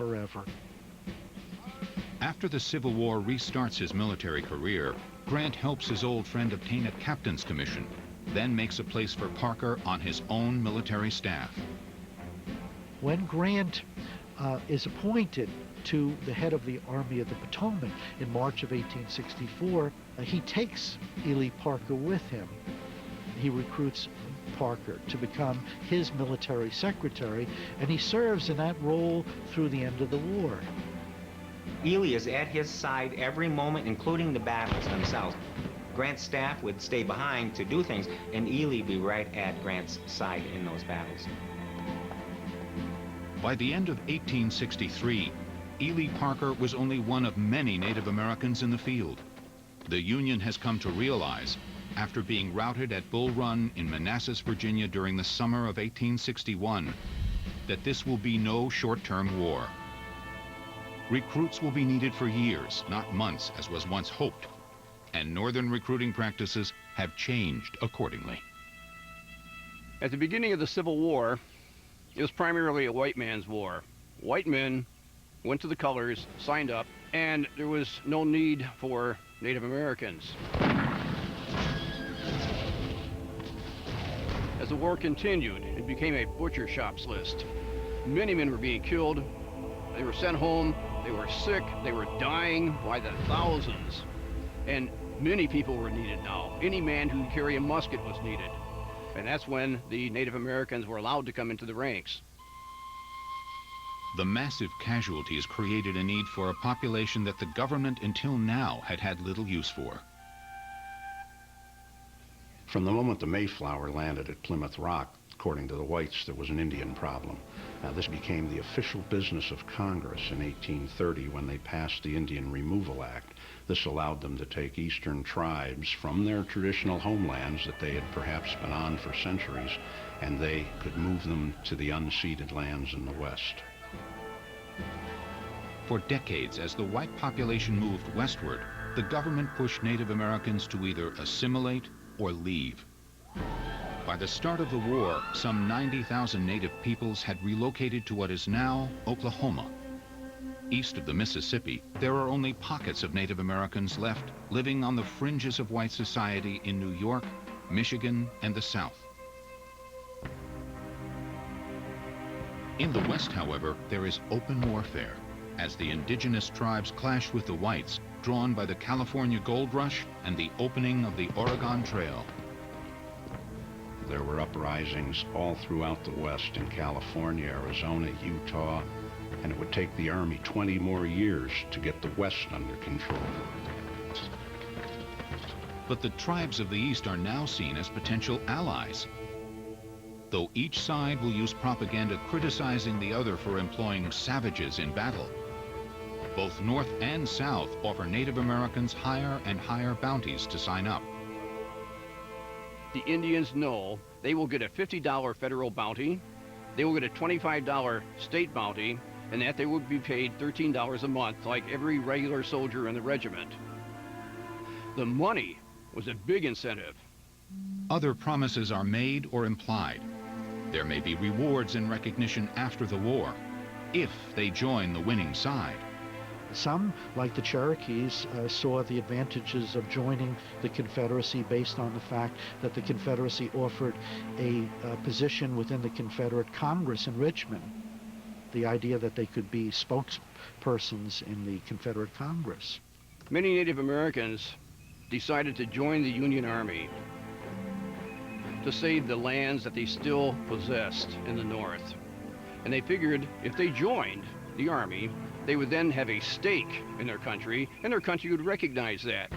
forever. After the Civil War restarts his military career, Grant helps his old friend obtain a captain's commission, then makes a place for Parker on his own military staff. When Grant is appointed to the head of the Army of the Potomac in March of 1864, he takes Ely Parker with him. He recruits Parker to become his military secretary, and he serves in that role through the end of the war. Ely is at his side every moment, including the battles themselves. Grant's staff would stay behind to do things, and Ely be right at Grant's side in those battles. By the end of 1863, Ely Parker was only one of many Native Americans in the field. The Union has come to realize, after being routed at Bull Run in Manassas, Virginia during the summer of 1861, that this will be no short-term war. Recruits will be needed for years, not months, as was once hoped, and Northern recruiting practices have changed accordingly. At the beginning of the Civil War, it was primarily a white man's war. White men went to the colors, signed up, and there was no need for Native Americans. As the war continued, it became a butcher shop's list. Many men were being killed, they were sent home, they were sick, they were dying by the thousands. And many people were needed now. Any man who could carry a musket was needed. And that's when the Native Americans were allowed to come into the ranks. The massive casualties created a need for a population that the government until now had had little use for. From the moment the Mayflower landed at Plymouth Rock, according to the whites, there was an Indian problem. Now, this became the official business of Congress in 1830 when they passed the Indian Removal Act. This allowed them to take eastern tribes from their traditional homelands that they had perhaps been on for centuries, and they could move them to the unceded lands in the West. For decades, as the white population moved westward, the government pushed Native Americans to either assimilate or leave. By the start of the war, some 90,000 native peoples had relocated to what is now Oklahoma. East of the Mississippi, there are only pockets of Native Americans left living on the fringes of white society in New York, Michigan, and the South. In the West, however, there is open warfare, as the indigenous tribes clash with the whites, drawn by the California Gold Rush and the opening of the Oregon Trail. There were uprisings all throughout the West, in California, Arizona, Utah, and it would take the Army 20 more years to get the West under control. But the tribes of the East are now seen as potential allies. Though each side will use propaganda criticizing the other for employing savages in battle, both North and South offer Native Americans higher and higher bounties to sign up. The Indians know they will get a $50 federal bounty, they will get a $25 state bounty, and that they would be paid $13 a month like every regular soldier in the regiment. The money was a big incentive. Other promises are made or implied. There may be rewards and recognition after the war, if they join the winning side. Some, like the Cherokees, saw the advantages of joining the Confederacy based on the fact that the Confederacy offered a position within the Confederate Congress in Richmond. The idea that they could be spokespersons in the Confederate Congress. Many Native Americans decided to join the Union Army to save the lands that they still possessed in the North. And they figured if they joined the Army, they would then have a stake in their country, and their country would recognize that.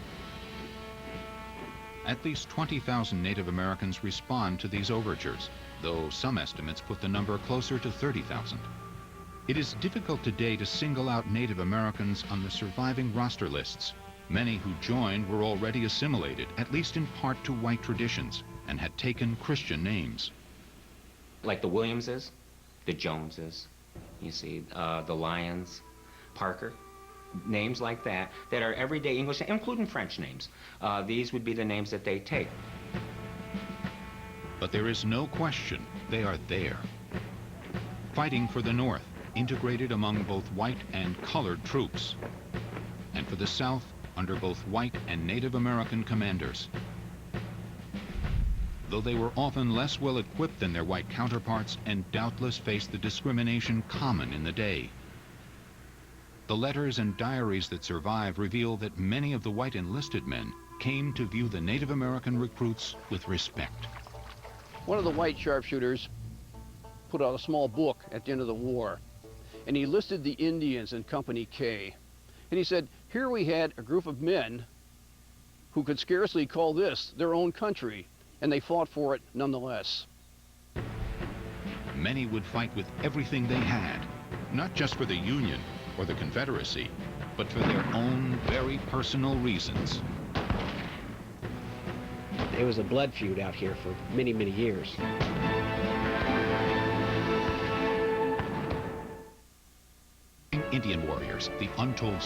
At least 20,000 Native Americans respond to these overtures, though some estimates put the number closer to 30,000. It is difficult today to single out Native Americans on the surviving roster lists. Many who joined were already assimilated, at least in part, to white traditions, and had taken Christian names. Like the Williamses, the Joneses, you see, the Lyons, Parker, names like that, that are everyday English, including French names. These would be the names that they take. But there is no question they are there. Fighting for the North, integrated among both white and colored troops, and for the South, under both white and Native American commanders. Though they were often less well equipped than their white counterparts and doubtless faced the discrimination common in the day. The letters and diaries that survive reveal that many of the white enlisted men came to view the Native American recruits with respect. One of the white sharpshooters put out a small book at the end of the war, and he listed the Indians in Company K. And he said, here we had a group of men who could scarcely call this their own country, and they fought for it nonetheless. Many would fight with everything they had, not just for the Union or the Confederacy, but for their own very personal reasons. It was a blood feud out here for many, many years. Indian warriors, the untold